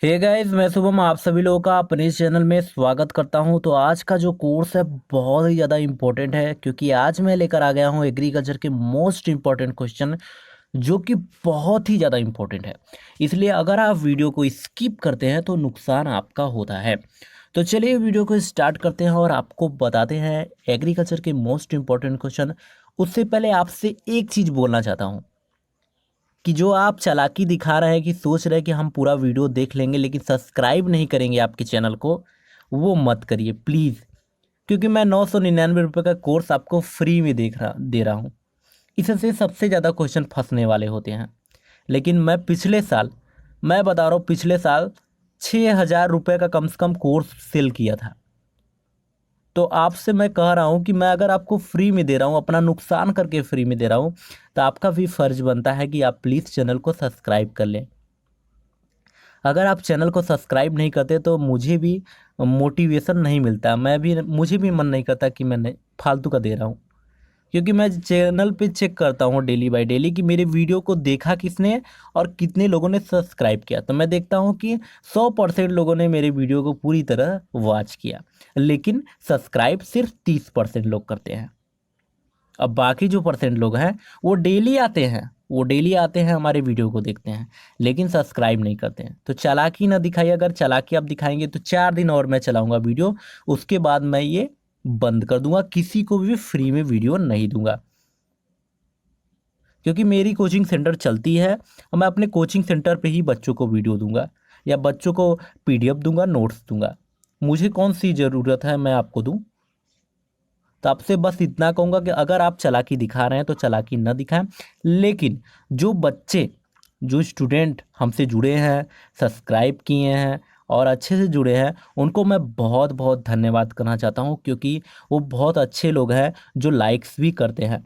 Hey guys, मैं शुभम आप सभी लोगों का अपने इस चैनल में स्वागत करता हूं। तो आज का जो कोर्स है बहुत ही ज़्यादा इम्पोर्टेंट है, क्योंकि आज मैं लेकर आ गया हूं एग्रीकल्चर के मोस्ट इम्पोर्टेंट क्वेश्चन, जो कि बहुत ही ज़्यादा इम्पोर्टेंट है। इसलिए अगर आप वीडियो को स्किप करते हैं तो नुकसान आपका होता है। तो चलिए वीडियो को स्टार्ट करते हैं और आपको बताते हैं एग्रीकल्चर के मोस्ट इम्पोर्टेंट क्वेश्चन। उससे पहले आपसे एक चीज़ बोलना चाहता हूँ कि जो आप चालाकी दिखा रहे हैं कि सोच रहे हैं कि हम पूरा वीडियो देख लेंगे लेकिन सब्सक्राइब नहीं करेंगे आपके चैनल को, वो मत करिए प्लीज़। क्योंकि मैं 999 रुपये का कोर्स आपको फ्री में दे रहा हूँ। इससे सबसे ज़्यादा क्वेश्चन फंसने वाले होते हैं। लेकिन मैं बता रहा हूँ, पिछले साल 6,000 रुपये का कम से कम कोर्स सेल किया था। तो आपसे मैं कह रहा हूँ कि मैं अगर आपको फ्री में दे रहा हूँ, अपना नुकसान करके फ्री में दे रहा हूँ, तो आपका भी फ़र्ज़ बनता है कि आप प्लीज़ चैनल को सब्सक्राइब कर लें। अगर आप चैनल को सब्सक्राइब नहीं करते तो मुझे भी मोटिवेशन नहीं मिलता, मुझे भी मन नहीं करता कि मैं फालतू का दे रहा हूँ। क्योंकि मैं चैनल पे चेक करता हूँ डेली बाय डेली कि मेरे वीडियो को देखा किसने और कितने लोगों ने सब्सक्राइब किया। तो मैं देखता हूँ कि 100% लोगों ने मेरे वीडियो को पूरी तरह वॉच किया, लेकिन सब्सक्राइब सिर्फ 30% लोग करते हैं। अब बाकी जो परसेंट लोग हैं वो डेली आते हैं हमारे वीडियो को देखते हैं, लेकिन सब्सक्राइब नहीं करते हैं। तो चालाकी ना दिखाइए। अगर चालाकी आप दिखाएंगे तो 4 दिन और मैं चलाऊंगा वीडियो, उसके बाद मैं ये बंद कर दूंगा, किसी को भी फ्री में वीडियो नहीं दूंगा। क्योंकि मेरी कोचिंग सेंटर चलती है और मैं अपने कोचिंग सेंटर पे ही बच्चों को वीडियो दूंगा या बच्चों को पीडीएफ दूंगा, नोट्स दूंगा। मुझे कौन सी ज़रूरत है मैं आपको दूं। तो आपसे बस इतना कहूँगा कि अगर आप चालाकी दिखा रहे हैं तो चालाकी न दिखाएं। लेकिन जो बच्चे, जो स्टूडेंट हमसे जुड़े हैं, सब्सक्राइब किए हैं और अच्छे से जुड़े हैं, उनको मैं बहुत बहुत धन्यवाद करना चाहता हूँ, क्योंकि वो बहुत अच्छे लोग हैं जो लाइक्स भी करते हैं।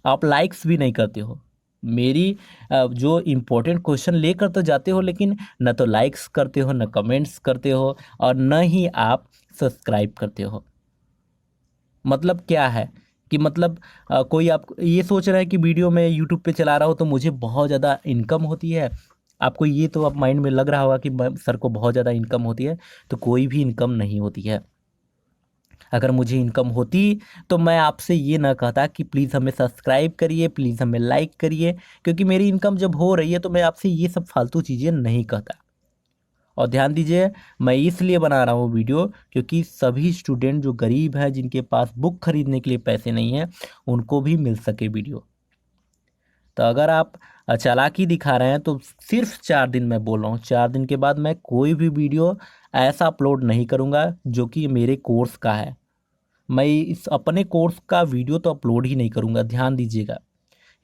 आप लाइक्स भी नहीं करते हो। मेरी जो इम्पोर्टेंट क्वेश्चन लेकर तो जाते हो, लेकिन न तो लाइक्स करते हो, न कमेंट्स करते हो, और न ही आप सब्सक्राइब करते हो। मतलब क्या है कि कोई आप ये सोच रहा है कि वीडियो में यूट्यूब पे चला रहा हो तो मुझे बहुत ज़्यादा इनकम होती है। आपको ये तो अब माइंड में लग रहा होगा कि सर को बहुत ज़्यादा इनकम होती है। तो कोई भी इनकम नहीं होती है। अगर मुझे इनकम होती तो मैं आपसे ये ना कहता कि प्लीज़ हमें सब्सक्राइब करिए, प्लीज़ हमें लाइक करिए। क्योंकि मेरी इनकम जब हो रही है तो मैं आपसे ये सब फालतू चीज़ें नहीं कहता। और ध्यान दीजिए, मैं इसलिए बना रहा हूँ वीडियो क्योंकि सभी स्टूडेंट जो गरीब हैं, जिनके पास बुक खरीदने के लिए पैसे नहीं हैं, उनको भी मिल सके वीडियो। तो अगर आप चालाकी दिखा रहे हैं तो सिर्फ 4 दिन मैं बोल रहा हूँ, 4 दिन के बाद मैं कोई भी वीडियो ऐसा अपलोड नहीं करूँगा जो कि मेरे कोर्स का है। मैं इस अपने कोर्स का वीडियो तो अपलोड ही नहीं करूँगा, ध्यान दीजिएगा।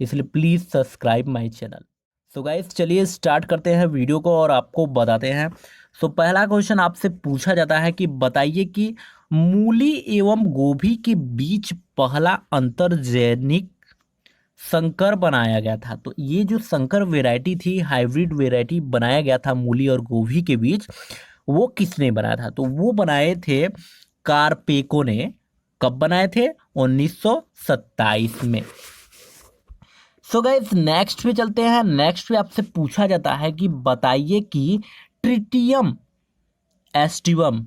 इसलिए please subscribe my channel. So guys, चलिए स्टार्ट करते हैं वीडियो को और आपको बताते हैं। सो पहला क्वेश्चन आपसे पूछा जाता है कि बताइए कि मूली एवं गोभी के बीच पहला अंतरजैनिक संकर बनाया गया था। तो ये जो संकर वैरायटी थी, हाइब्रिड वैरायटी बनाया गया था मूली और गोभी के बीच, वो किसने बनाया था? तो वो बनाए थे कारपेको ने। कब बनाए थे? 1927 में। सो गाइस, नेक्स्ट पे चलते हैं। नेक्स्ट पे आपसे पूछा जाता है कि बताइए कि ट्रिटियम एस्टिवम,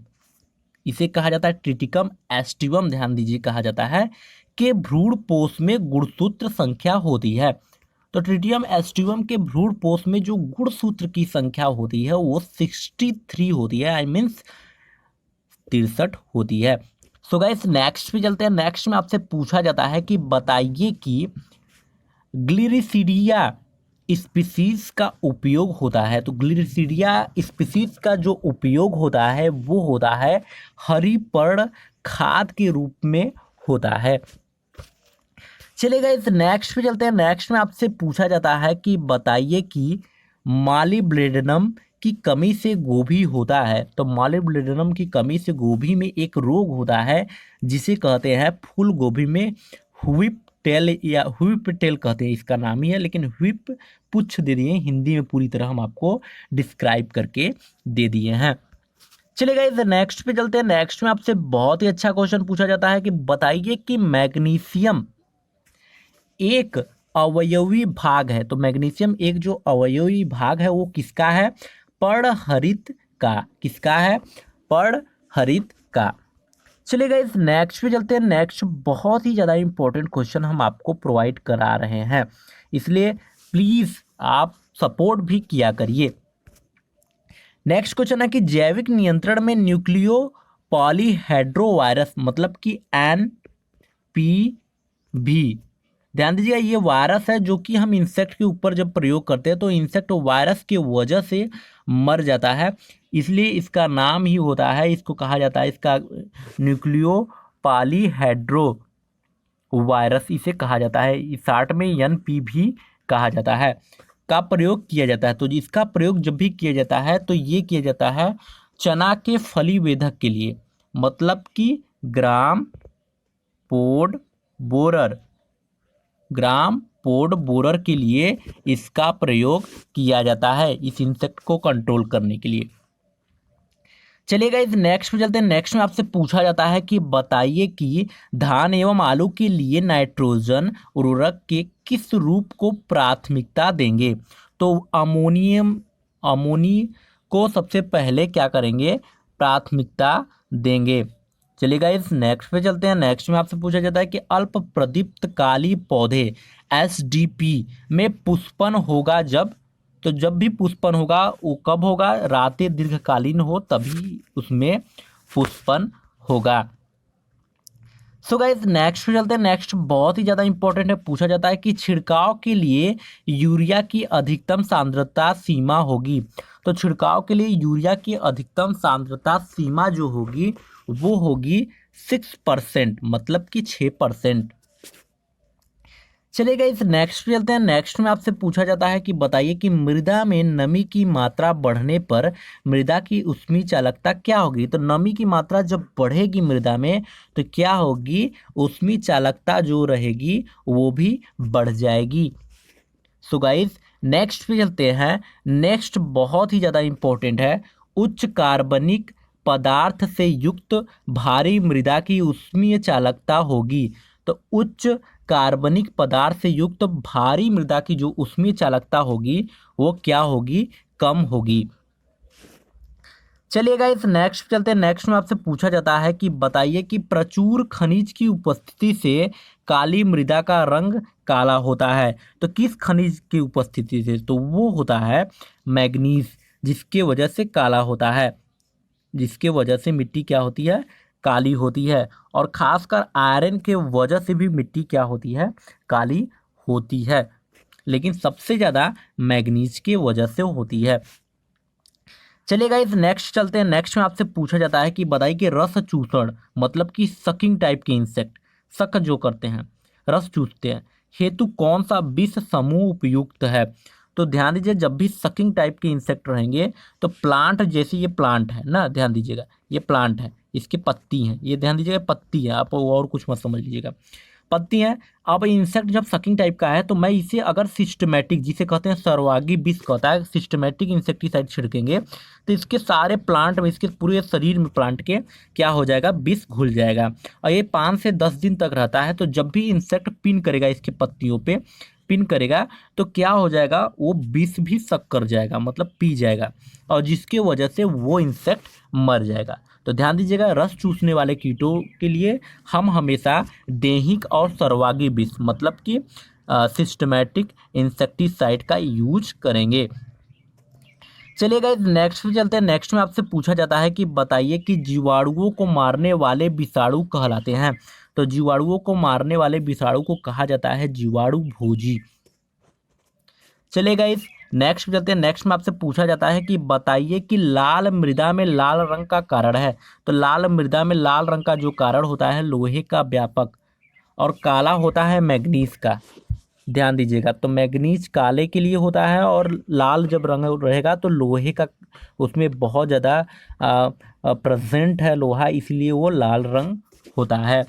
इसे कहा जाता है ट्रिटिकम एस्टिवम, ध्यान दीजिए, कहा जाता है कि भ्रूणपोष में गुणसूत्र संख्या होती है। तो ट्रिटियम एस्टिवम के भ्रूणपोष में जो गुणसूत्र की संख्या होती है वो 63 होती है, आई मीन्स 63 होती है। सो गाइस, नेक्स्ट पे चलते हैं। नेक्स्ट में आपसे पूछा जाता है कि बताइए कि ग्लिरिसीडिया स्पीसीज का उपयोग होता है। तो ग्लिरिसीडिया स्पीसीज का जो उपयोग होता है वो होता है हरी पर्ण खाद के रूप में होता है। चलेगा, इस नेक्स्ट पे चलते हैं। नेक्स्ट में आपसे पूछा जाता है कि बताइए कि मॉलिब्डेनम की कमी से गोभी होता है। तो मॉलिब्डेनम की कमी से गोभी में एक रोग होता है जिसे कहते हैं फूल गोभी में व्हिप टेल, या व्हिप टेल कहते हैं, इसका नाम ही है, लेकिन व्हिप पुच्छ दे दिए हिंदी में, पूरी तरह हम आपको डिस्क्राइब करके दे दिए हैं। चलिए गाइस, नेक्स्ट पे चलते हैं। नेक्स्ट में आपसे बहुत ही अच्छा क्वेश्चन पूछा जाता है कि बताइए कि मैग्नीशियम एक अवयवी भाग है। तो मैग्नीशियम एक जो अवयवी भाग है वो किसका है? पर्णहरित का, किसका है? पर्णहरित का। चलिएगा इस नेक्स्ट पे चलते हैं। नेक्स्ट बहुत ही ज़्यादा इंपॉर्टेंट क्वेश्चन हम आपको प्रोवाइड करा रहे हैं, इसलिए प्लीज़ आप सपोर्ट भी किया करिए। नेक्स्ट क्वेश्चन है कि जैविक नियंत्रण में न्यूक्लियो पॉलीहेड्रोवायरस मतलब कि NPV, ध्यान दीजिएगा ये वायरस है जो कि हम इंसेक्ट के ऊपर जब प्रयोग करते हैं तो इंसेक्ट वायरस की वजह से मर जाता है, इसलिए इसका नाम ही होता है, इसको कहा जाता है, इसका न्यूक्लियो पॉलीहेड्रो वायरस इसे कहा जाता है, इस शार्ट में NPV कहा जाता है, का प्रयोग किया जाता है। तो इसका प्रयोग जब भी किया जाता है तो ये किया जाता है चना के फली वेधक के लिए, मतलब कि ग्राम पोड बोरर के लिए इसका प्रयोग किया जाता है, इस इंसेक्ट को कंट्रोल करने के लिए। चलिएगा इस नेक्स्ट में चलते हैं। नेक्स्ट में आपसे पूछा जाता है कि बताइए कि धान एवं आलू के लिए नाइट्रोजन उर्वरक के किस रूप को प्राथमिकता देंगे? तो अमोनी को सबसे पहले क्या करेंगे? प्राथमिकता देंगे। चलिएगा इस नेक्स्ट पे चलते हैं। नेक्स्ट में आपसे पूछा जाता है कि अल्प प्रदीप्तकाली पौधे SDP में पुष्पन होगा जब? तो जब भी पुष्पन होगा वो कब होगा? रातें दीर्घकालीन हो तभी उसमें पुष्पन होगा। सो गाइस नेक्स्ट पे चलते हैं। नेक्स्ट बहुत ही ज़्यादा इंपॉर्टेंट है, पूछा जाता है कि छिड़काव के लिए यूरिया की अधिकतम सांद्रता सीमा होगी। तो छिड़काव के लिए यूरिया की अधिकतम सांद्रता सीमा जो होगी वो होगी 6%, मतलब कि 6%। चलिएगा इस नेक्स्ट पे चलते हैं। नेक्स्ट में आपसे पूछा जाता है कि बताइए कि मृदा में नमी की मात्रा बढ़ने पर मृदा की ऊष्मीय चालकता क्या होगी? तो नमी की मात्रा जब बढ़ेगी मृदा में तो क्या होगी? ऊष्मीय चालकता जो रहेगी वो भी बढ़ जाएगी। सो गाइस नेक्स्ट पे चलते हैं। नेक्स्ट बहुत ही ज़्यादा इंपॉर्टेंट है, उच्च कार्बनिक पदार्थ से युक्त भारी मृदा की ऊष्मीय चालकता होगी। तो उच्च कार्बनिक पदार्थ से युक्त भारी मृदा की जो ऊष्मीय चालकता होगी वो क्या होगी? कम होगी। चलिएगा इस नेक्स्ट चलते हैं। नेक्स्ट में आपसे पूछा जाता है कि बताइए कि प्रचुर खनिज की उपस्थिति से काली मृदा का रंग काला होता है। तो किस खनिज की उपस्थिति से? तो वो होता है मैग्नीज, जिसके वजह से काला होता है, जिसके वजह से मिट्टी क्या होती है? काली होती है। और खासकर आयरन के वजह से भी मिट्टी क्या होती है? काली होती है, लेकिन सबसे ज़्यादा मैग्नीज के वजह से होती है। चलिएगा इस नेक्स्ट चलते हैं। नेक्स्ट में आपसे पूछा जाता है कि बताइए कि रस चूसण मतलब कि सकिंग टाइप के इंसेक्ट, सक जो करते हैं, रस चूसते हैं, हेतु कौन सा विष समूह उपयुक्त है? तो ध्यान दीजिए जब भी सकिंग टाइप के इंसेक्ट रहेंगे तो प्लांट, जैसे ये प्लांट है ना, ध्यान दीजिएगा ये प्लांट है, इसकी पत्ती हैं, ये ध्यान दीजिएगा पत्ती है, आप और कुछ मत समझ लीजिएगा, पत्ती हैं। अब इंसेक्ट जब सकिंग टाइप का है तो मैं इसे अगर सिस्टमेटिक, जिसे कहते हैं सर्वागी विष कहता है, सिस्टमेटिक इंसेक्टिसाइड छिड़केंगे तो इसके सारे प्लांट में, इसके पूरे शरीर में प्लांट के क्या हो जाएगा? विष घुल जाएगा। और ये 5 से 10 दिन तक रहता है। तो जब भी इंसेक्ट पिन करेगा, इसके पत्तियों पे पिन करेगा तो क्या हो जाएगा? वो विष भी सक कर जाएगा, मतलब पी जाएगा, और जिसके वजह से वो इंसेक्ट मर जाएगा। तो ध्यान दीजिएगा रस चूसने वाले कीटों के लिए हम हमेशा दैहिक और सर्वागी विष मतलब कि सिस्टमैटिक इंसेक्टिसाइड का यूज करेंगे। चलिएगा नेक्स्ट पे चलते हैं। नेक्स्ट में आपसे पूछा जाता है कि बताइए कि जीवाणुओं को मारने वाले विषाणु कहलाते हैं। तो जीवाणुओं को मारने वाले विषाणु को कहा जाता है जीवाणु भोजी। चलिएगा इस नेक्स्ट चलते हैं। नेक्स्ट में आपसे पूछा जाता है कि बताइए कि लाल मृदा में लाल रंग का कारण है। तो लाल मृदा में लाल रंग का जो कारण होता है लोहे का व्यापक, और काला होता है मैग्नीज का। ध्यान दीजिएगा तो मैग्नीज काले के लिए होता है, और लाल जब रंग रहेगा तो लोहे का उसमें बहुत ज़्यादा प्रेजेंट है लोहा, इसलिए वो लाल रंग होता है।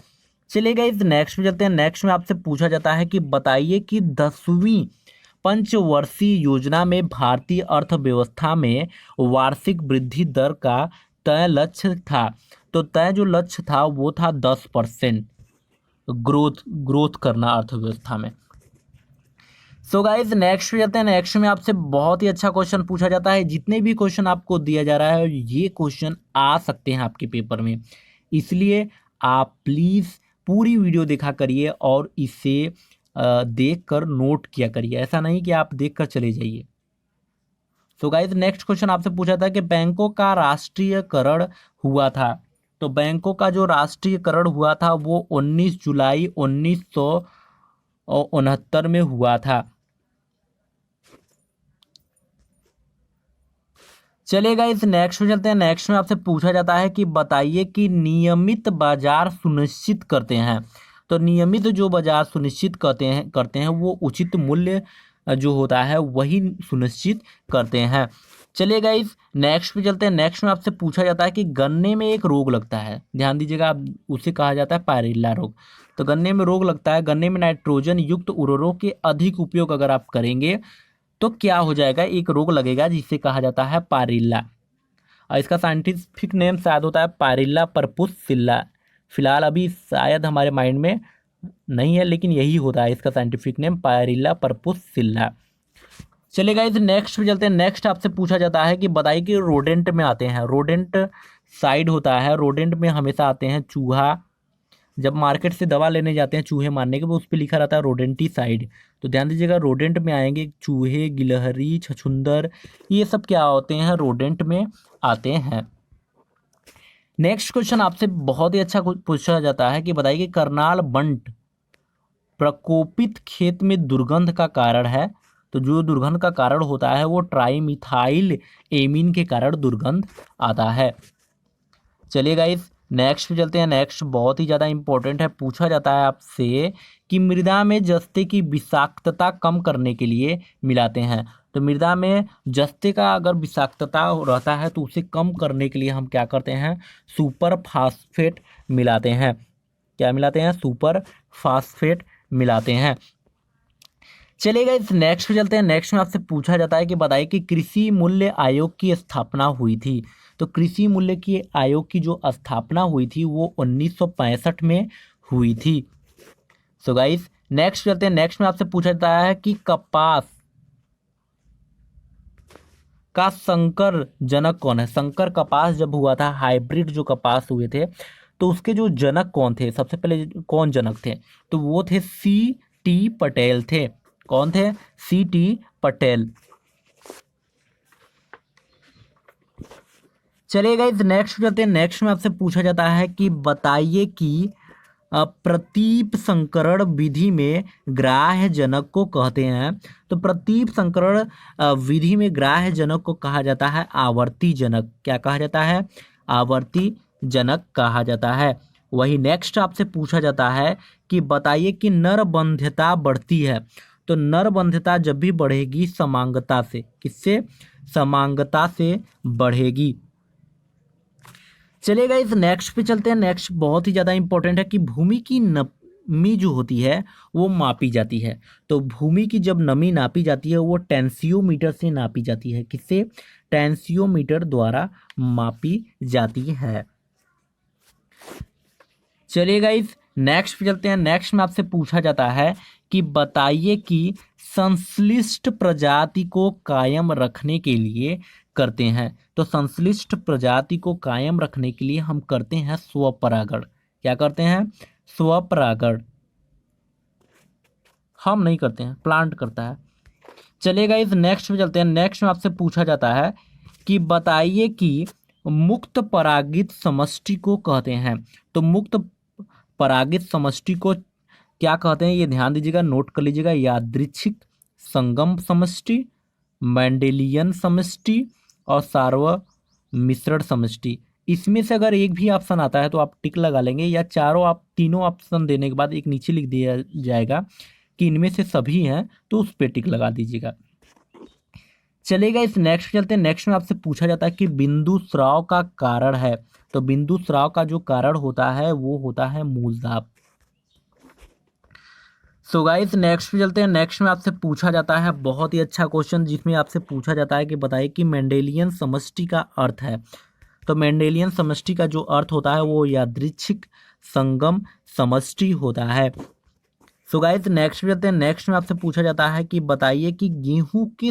चलिएगा इस नेक्स्ट में चलते हैं। नेक्स्ट में आपसे पूछा जाता है कि बताइए कि 10वीं पंचवर्षीय योजना में भारतीय अर्थव्यवस्था में वार्षिक वृद्धि दर का तय लक्ष्य था। तो तय जो लक्ष्य था वो था 10% ग्रोथ करना अर्थव्यवस्था में। सो गाइज नेक्स्ट चलते हैं। नेक्स्ट में आपसे बहुत ही अच्छा क्वेश्चन पूछा जाता है। जितने भी क्वेश्चन आपको दिया जा रहा है ये क्वेश्चन आ सकते हैं आपके पेपर में, इसलिए आप प्लीज़ पूरी वीडियो देखा करिए और इसे देख कर नोट किया करिए। ऐसा नहीं कि आप देख कर चले जाइए। सो गाइज नेक्स्ट क्वेश्चन आपसे पूछा था कि बैंकों का राष्ट्रीयकरण हुआ था। तो बैंकों का जो राष्ट्रीयकरण हुआ था वो 19 जुलाई 1969 में हुआ था। चलिएगा इस नेक्स्ट में चलते हैं। नेक्स्ट में आपसे पूछा जाता है कि बताइए कि नियमित बाजार सुनिश्चित करते हैं। तो नियमित जो बाजार सुनिश्चित करते हैं वो उचित मूल्य जो होता है वही सुनिश्चित करते हैं। चलिएगा इस नेक्स्ट पे चलते हैं। नेक्स्ट में आपसे पूछा जाता है कि गन्ने में एक रोग लगता है, ध्यान दीजिएगा, आप उसे कहा जाता है पायरिल्ला रोग। तो गन्ने में रोग लगता है, गन्ने में नाइट्रोजन युक्त उर्वरकों के अधिक उपयोग अगर आप करेंगे तो क्या हो जाएगा, एक रोग लगेगा जिसे कहा जाता है पायरिल्ला। और इसका साइंटिफिक नेम शायद होता है पायरिल्ला परपुस्सिल्ला। फिलहाल अभी शायद हमारे माइंड में नहीं है, लेकिन यही होता है इसका साइंटिफिक नेम, पायरिल्ला परपुस्सिल्ला। चलेगा इस नेक्स्ट पे चलते हैं। नेक्स्ट आपसे पूछा जाता है कि बताइए कि रोडेंट में आते हैं, रोडेंट साइड होता है, रोडेंट में हमेशा आते हैं चूहा। जब मार्केट से दवा लेने जाते हैं चूहे मारने के, वो उस पर लिखा रहता है रोडेंटिसाइड। तो ध्यान दीजिएगा रोडेंट में आएंगे चूहे, गिलहरी, छछूंदर, ये सब क्या होते हैं, रोडेंट में आते हैं। नेक्स्ट क्वेश्चन आपसे बहुत ही अच्छा पूछा जाता है कि बताइए कि करनाल बंट प्रकोपित खेत में दुर्गंध का कारण है। तो जो दुर्गंध का कारण होता है वो ट्राइमिथाइल एमीन के कारण दुर्गंध आता है। चलिएगा इस नेक्स्ट पे चलते हैं। नेक्स्ट बहुत ही ज़्यादा इंपॉर्टेंट है। पूछा जाता है आपसे कि मृदा में जस्ते की विषाक्तता कम करने के लिए मिलाते हैं। तो मृदा में जस्ते का अगर विषाक्तता रहता है तो उसे कम करने के लिए हम क्या करते हैं, सुपर फास्फेट मिलाते हैं। क्या मिलाते हैं, सुपर फास्फेट मिलाते हैं। चलिएगा इस नेक्स्ट पे चलते हैं। नेक्स्ट में आपसे पूछा जाता है कि बताइए कि कृषि मूल्य आयोग की स्थापना हुई थी। तो कृषि मूल्य की आयोग की जो स्थापना हुई थी वो 1965 में हुई थी। सो गाइस नेक्स्ट चलते हैं। नेक्स्ट में आपसे पूछा जाता है कि कपास का संकर जनक कौन है। संकर कपास जब हुआ था, हाइब्रिड जो कपास हुए थे, तो उसके जो जनक कौन थे, सबसे पहले कौन जनक थे, तो वो थे C.T. पटेल थे। कौन थे, C.T. पटेल। चलिएगा इस नेक्स्ट चलते हैं। नेक्स्ट में आपसे पूछा जाता है कि बताइए कि प्रतीप संकरण विधि में ग्राह्य जनक को कहते हैं। तो प्रतीप संकरण विधि में ग्राह्य जनक को कहा जाता है आवर्ती जनक। क्या कहा जाता है, आवर्ती जनक कहा जाता है। वही नेक्स्ट आपसे पूछा जाता है कि बताइए कि नरबंध्यता बढ़ती है। तो नरबंध्यता जब भी बढ़ेगी समांगता से, किससे, समांगता से बढ़ेगी। चलेगा इस नेक्स्ट पे चलते हैं। नेक्स्ट बहुत ही ज़्यादा इंपॉर्टेंट है कि भूमि की नमी जो होती है वो मापी जाती है। तो भूमि की जब नमी नापी जाती है वो टेंसियोमीटर से नापी जाती है। किससे, टेंसियोमीटर द्वारा मापी जाती है। चलिएगा इस नेक्स्ट पे चलते हैं। नेक्स्ट में आपसे पूछा जाता है कि बताइए कि संश्लिष्ट प्रजाति को कायम रखने के लिए करते हैं। तो संश्लिष्ट प्रजाति को कायम रखने के लिए हम करते हैं स्वपरागण। क्या करते हैं, स्वपरागण। हम नहीं करते हैं, प्लांट करता है। चलेगा इस नेक्स्ट में चलते हैं। नेक्स्ट में आपसे पूछा जाता है कि बताइए कि मुक्त परागित समष्टि को कहते हैं। तो मुक्त परागित समष्टि को क्या कहते हैं, ये ध्यान दीजिएगा, नोट कर लीजिएगा। यादृच्छिक संगम समष्टि, मेंडेलियन समष्टि और सार्वमिश्रण समष्टि। इसमें से अगर एक भी ऑप्शन आता है तो आप टिक लगा लेंगे, या तीनों ऑप्शन देने के बाद एक नीचे लिख दिया जाएगा कि इनमें से सभी हैं, तो उस पर टिक लगा दीजिएगा। चलेगा इस नेक्स्ट चलते हैं। नेक्स्ट में आपसे पूछा जाता है कि बिंदु स्राव का कारण है। तो बिंदु स्राव का जो कारण होता है वो होता है मूलदाब। सो गाइस नेक्स्ट पे चलते हैं। नेक्स्ट में आपसे पूछा जाता है बहुत ही अच्छा क्वेश्चन, जिसमें आपसे पूछा जाता है कि बताइए कि मेंडेलियन समष्टि का अर्थ है। तो मेंडेलियन समष्टि का जो अर्थ होता है वो यादृच्छिक संगम समष्टि होता है। सो गाइस नेक्स्ट जाते हैं। नेक्स्ट में आपसे पूछा जाता है कि बताइए कि गेहूं के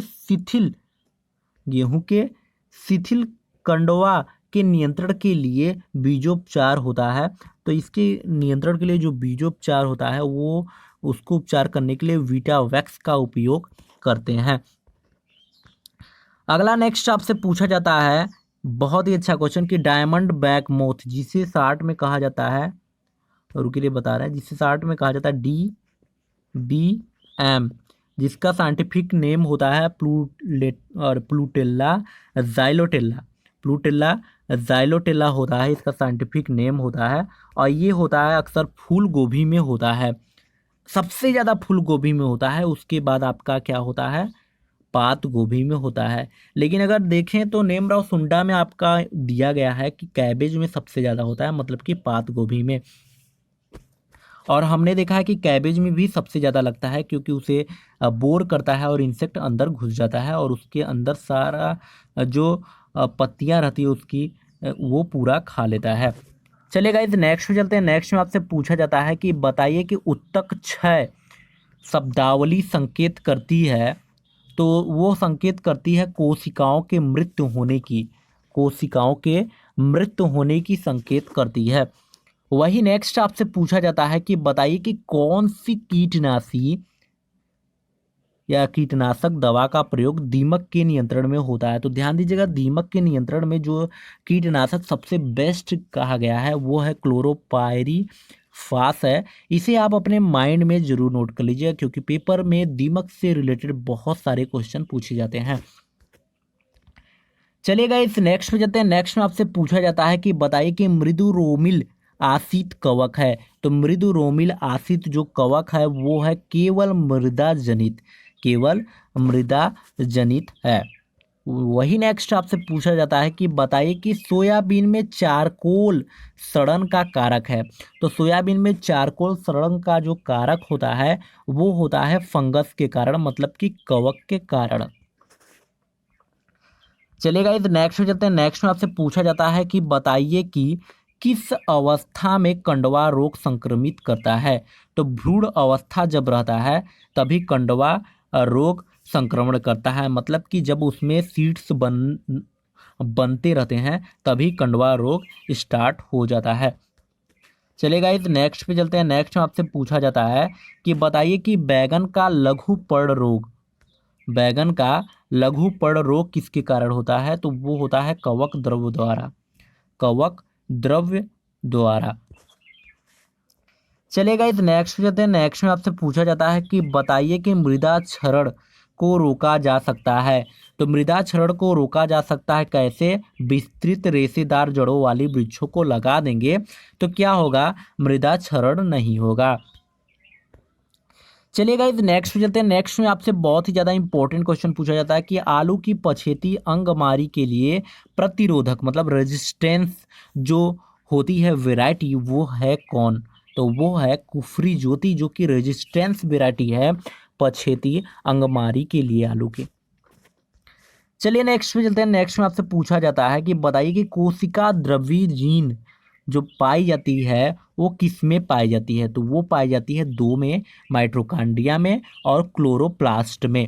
शिथिल कंडवा के नियंत्रण के लिए बीजोपचार होता है। तो इसके नियंत्रण के लिए जो बीजोपचार होता है वो उसको उपचार करने के लिए वीटावैक्स का उपयोग करते हैं। अगला नेक्स्ट आपसे पूछा जाता है, बहुत ही अच्छा क्वेश्चन, कि डायमंड बैक मोथ जिसे शार्ट में कहा जाता है, रुके लिए बता रहा है, जिसे शार्ट में कहा जाता है DBM, जिसका साइंटिफिक नेम होता है प्लूटेल्ला जाइलोटेल्ला। प्लूटेल्ला जाइलोटेल्ला होता है इसका साइंटिफिक नेम होता है। और ये होता है अक्सर फूल गोभी में होता है, सबसे ज़्यादा फूल गोभी में होता है, उसके बाद आपका क्या होता है, पात गोभी में होता है। लेकिन अगर देखें तो नेम राव सुंडा में आपका दिया गया है कि कैबेज में सबसे ज़्यादा होता है, मतलब कि पात गोभी में। और हमने देखा है कि कैबेज में भी सबसे ज़्यादा लगता है क्योंकि उसे बोर करता है और इंसेक्ट अंदर घुस जाता है और उसके अंदर सारा जो पत्तियां रहती है उसकी वो पूरा खा लेता है। चलिएगा इस नेक्स्ट में चलते हैं। नेक्स्ट में आपसे पूछा जाता है कि बताइए कि उत्तक क्षय शब्दावली संकेत करती है, तो वो संकेत करती है कोशिकाओं के मृत्यु होने की, कोशिकाओं के मृत्यु होने की संकेत करती है। वही नेक्स्ट आपसे पूछा जाता है कि बताइए कि कौन सी कीटनाशी या कीटनाशक दवा का प्रयोग दीमक के नियंत्रण में होता है। तो ध्यान दीजिएगा, दीमक के नियंत्रण में जो कीटनाशक सबसे बेस्ट कहा गया है वो है क्लोरोपायरीफास है। इसे आप अपने माइंड में जरूर नोट कर लीजिएगा क्योंकि पेपर में दीमक से रिलेटेड बहुत सारे क्वेश्चन पूछे जाते हैं। चलिएगा इस नेक्स्ट में जाते हैं। नेक्स्ट में आपसे पूछा जाता है कि बताइए कि मृदु रोमिल आसित कवक है। तो मृदु रोमिल आसित जो कवक है वो है केवल मृदा जनित, केवल मृदा जनित है। वही नेक्स्ट आपसे पूछा जाता है कि बताइए कि सोयाबीन में चारकोल सड़न का कारक है। तो सोयाबीन में चारकोल सड़न का जो कारक होता है वो होता है फंगस के कारण, मतलब कि कवक के कारण। चलेगा इस नेक्स्ट में चलते हैं। नेक्स्ट में आपसे पूछा जाता है कि बताइए कि किस अवस्था में कंडवा रोग संक्रमित करता है। तो भ्रूण अवस्था जब रहता है तभी कंडवा रोग संक्रमण करता है, मतलब कि जब उसमें सीड्स बनते रहते हैं तभी कंडवा रोग स्टार्ट हो जाता है। चलेगा इस नेक्स्ट पे चलते हैं। नेक्स्ट में आपसे पूछा जाता है कि बताइए कि बैगन का लघु पर्ण रोग, बैगन का लघु पर्ण रोग किसके कारण होता है। तो वो होता है कवक द्रव्य द्वारा, कवक द्रव्य द्वारा। चलेगा इस नेक्स्ट जाते हैं। नेक्स्ट में आपसे पूछा जाता है कि बताइए कि मृदा क्षरण को रोका जा सकता है। तो मृदा क्षरण को रोका जा सकता है कैसे, विस्तृत रेशेदार जड़ों वाली वृक्षों को लगा देंगे तो क्या होगा, मृदा क्षरण नहीं होगा। चलिएगा इस नेक्स्ट में चलते हैं। नेक्स्ट में आपसे बहुत ही ज़्यादा इंपॉर्टेंट क्वेश्चन पूछा जाता है कि आलू की पछेती अंगमारी के लिए प्रतिरोधक मतलब रेजिस्टेंस जो होती है वैरायटी वो है कौन। तो वो है कुफरी ज्योति जो कि रेजिस्टेंस वैरायटी है पछेती अंगमारी के लिए आलू के। चलिए नेक्स्ट में चलते हैं। नेक्स्ट में आपसे पूछा जाता है कि बताइए कि कोशिका द्रव्य जीन जो पाई जाती है वो किस में पाई जाती है। तो वो पाई जाती है दो में, माइटोकॉन्ड्रिया में और क्लोरोप्लास्ट में।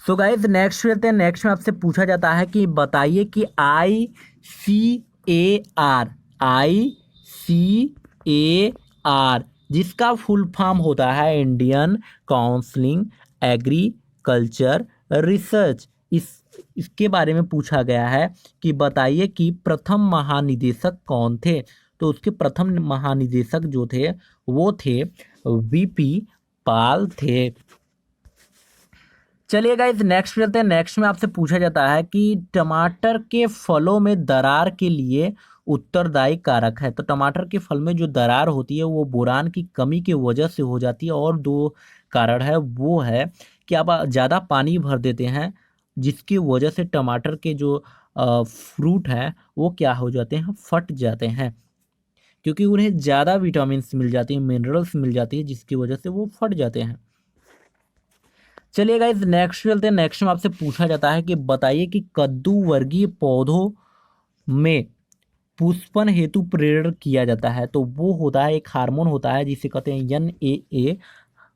सो गाइस नेक्स्ट चलते हैं। नेक्स्ट में आपसे पूछा जाता है कि बताइए कि ICAR जिसका फुल फॉर्म होता है इंडियन काउंसलिंग एग्रीकल्चर रिसर्च, इसके बारे में पूछा गया है कि बताइए कि प्रथम महानिदेशक कौन थे। तो उसके प्रथम महानिदेशक जो थे वो थे VP पाल थे। चलिएगा इस नेक्स्ट चलते हैं। नेक्स्ट में आपसे पूछा जाता है कि टमाटर के फलों में दरार के लिए उत्तरदायी कारक है। तो टमाटर के फल में जो दरार होती है वो बोरान की कमी की वजह से हो जाती है और दो कारण है, वो है कि आप ज़्यादा पानी भर देते हैं जिसकी वजह से टमाटर के जो फ्रूट हैं वो क्या हो जाते हैं, फट जाते हैं क्योंकि उन्हें ज़्यादा विटामिन मिल जाती है, मिनरल्स मिल जाती है जिसकी वजह से वो फट जाते हैं। चलिएगा इस नेक्स्ट चलते हैं। नेक्स्ट में आपसे पूछा जाता है कि बताइए कि कद्दू वर्गीय पौधों में पुष्पन हेतु प्रेरण किया जाता है, तो वो होता है एक हार्मोन होता है जिसे कहते हैं NAA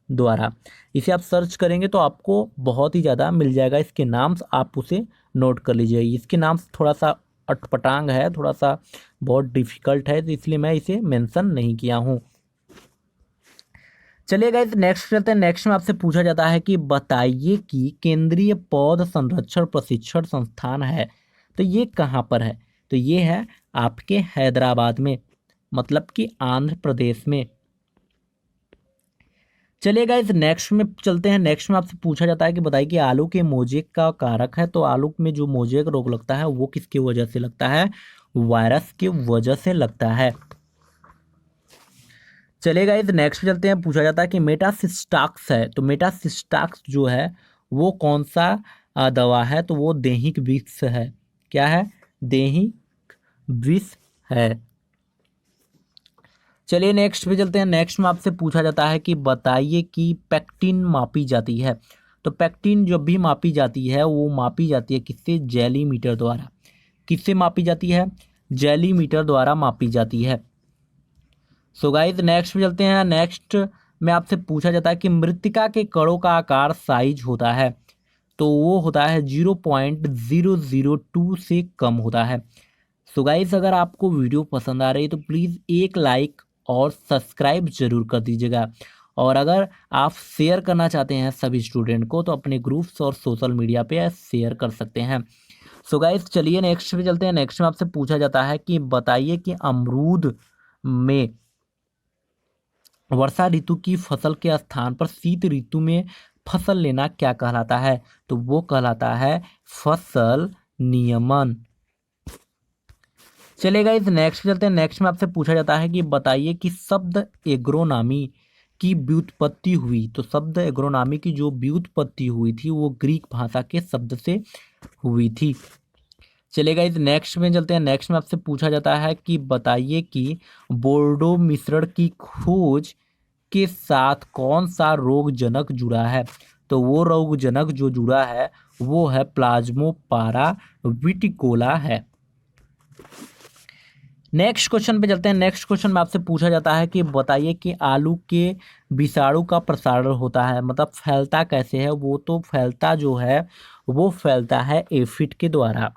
द्वारा। इसे आप सर्च करेंगे तो आपको बहुत ही ज़्यादा मिल जाएगा इसके नाम, आप उसे नोट कर लीजिए। इसके नाम थोड़ा सा अटपटांग है, थोड़ा सा बहुत डिफिकल्ट है, तो इसलिए मैं इसे मेंशन नहीं किया हूँ। चलिए गाइस नेक्स्ट चलते हैं। नेक्स्ट में आपसे पूछा जाता है कि बताइए कि केंद्रीय पौध संरक्षण प्रशिक्षण संस्थान है, तो ये कहाँ पर है? तो ये है आपके हैदराबाद में, मतलब कि आंध्र प्रदेश में। चलिए गाइस नेक्स्ट में चलते हैं। नेक्स्ट में आपसे पूछा जाता है कि बताइए कि आलू के मोजेक का कारक है, तो आलू में जो मोजेक रोग लगता है वो किसकी वजह से लगता है? वायरस की वजह से लगता है। चलिए गाइस नेक्स्ट चलते हैं। पूछा जाता है कि मेटासिस्टाक्स है, तो मेटासिस्टाक्स जो है वो कौन सा दवा है? तो वो दैहिक विष है। क्या है? दैहिक विष है। चलिए नेक्स्ट पे चलते हैं। नेक्स्ट में आपसे पूछा जाता है कि बताइए कि पैक्टिन मापी जाती है, तो पैक्टिन जब भी मापी जाती है वो मापी जाती है किससे? जेलीमीटर द्वारा। किससे मापी जाती है? जेलीमीटर द्वारा मापी जाती है। सो गाइस नेक्स्ट पे चलते हैं। नेक्स्ट में आपसे पूछा जाता है कि मृत्तिका के कणों का आकार साइज होता है, तो वो होता है 0.002 से कम होता है। सो गाइस अगर आपको वीडियो पसंद आ रही है तो प्लीज़ एक लाइक और सब्सक्राइब जरूर कर दीजिएगा, और अगर आप शेयर करना चाहते हैं सभी स्टूडेंट को तो अपने ग्रुप्स और सोशल मीडिया पे शेयर कर सकते हैं। सो गाइस चलिए नेक्स्ट पे चलते हैं। नेक्स्ट में आपसे पूछा जाता है कि बताइए कि अमरूद में वर्षा ऋतु की फसल के स्थान पर शीत ऋतु में फसल लेना क्या कहलाता है? तो वो कहलाता है फसल नियमन। चलेगा इस नेक्स्ट चलते हैं। नेक्स्ट में आपसे पूछा जाता है कि बताइए कि शब्द एग्रोनॉमी की व्युत्पत्ति हुई, तो शब्द एग्रोनॉमी की जो व्युत्पत्ति हुई थी वो ग्रीक भाषा के शब्द से हुई थी। चलेगा इस नेक्स्ट में चलते हैं। नेक्स्ट में आपसे पूछा जाता है कि बताइए कि बोर्डो मिश्रण की खोज के साथ कौन सा रोगजनक जुड़ा है? तो वो रोगजनक जो जुड़ा है वो है प्लाज्मोपारा विटिकोला है। नेक्स्ट क्वेश्चन पे चलते हैं। नेक्स्ट क्वेश्चन में आपसे पूछा जाता है कि बताइए कि आलू के विषाणु का प्रसारण होता है, मतलब फैलता कैसे है? वो तो फैलता जो है वो फैलता है एफिड के द्वारा,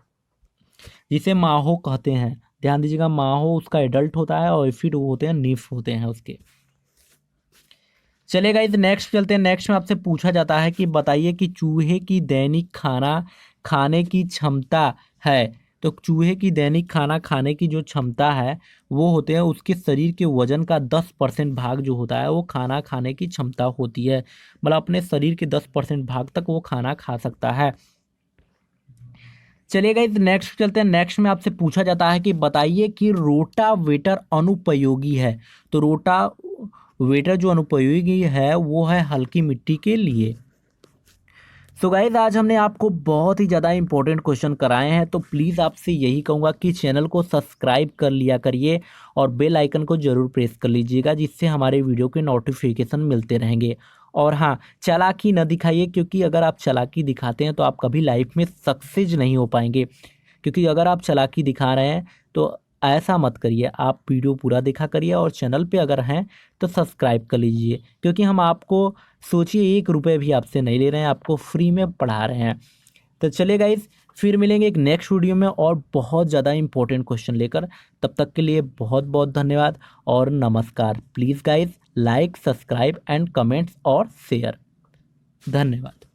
जिसे माहो कहते हैं। ध्यान दीजिएगा, माहो उसका एडल्ट होता है और एफिड वो होते हैं नीफ होते हैं उसके। चलेगा इस नेक्स्ट चलते हैं। नेक्स्ट में आपसे पूछा जाता है कि बताइए कि चूहे की दैनिक खाना खाने की क्षमता है, तो चूहे की दैनिक खाना खाने की जो क्षमता है वो होते हैं उसके शरीर के वजन का 10% भाग जो होता है वो खाना खाने की क्षमता होती है, मतलब अपने शरीर के 10% भाग तक वो खाना खा सकता है। चलिएगा इस नेक्स्ट चलते हैं। नेक्स्ट में आपसे पूछा जाता है कि बताइए कि रोटावेटर अनुपयोगी है, तो रोटावेटर जो अनुपयोगी है वो है हल्की मिट्टी के लिए। सो गाइस आज हमने आपको बहुत ही ज़्यादा इंपॉर्टेंट क्वेश्चन कराए हैं, तो प्लीज़ आपसे यही कहूँगा कि चैनल को सब्सक्राइब कर लिया करिए और बेल आइकन को ज़रूर प्रेस कर लीजिएगा, जिससे हमारे वीडियो के नोटिफिकेशन मिलते रहेंगे। और हाँ, चालाकी न दिखाइए, क्योंकि अगर आप चालाकी दिखाते हैं तो आप कभी लाइफ में सक्सेस नहीं हो पाएंगे। क्योंकि अगर आप चालाकी दिखा रहे हैं तो ऐसा मत करिए, आप वीडियो पूरा देखा करिए और चैनल पे अगर हैं तो सब्सक्राइब कर लीजिए, क्योंकि हम आपको सोचिए 1 रुपये भी आपसे नहीं ले रहे हैं, आपको फ्री में पढ़ा रहे हैं। तो चलिए गाइस फिर मिलेंगे एक नेक्स्ट वीडियो में और बहुत ज़्यादा इंपॉर्टेंट क्वेश्चन लेकर। तब तक के लिए बहुत बहुत धन्यवाद और नमस्कार। Please guys like subscribe and comments और शेयर। धन्यवाद।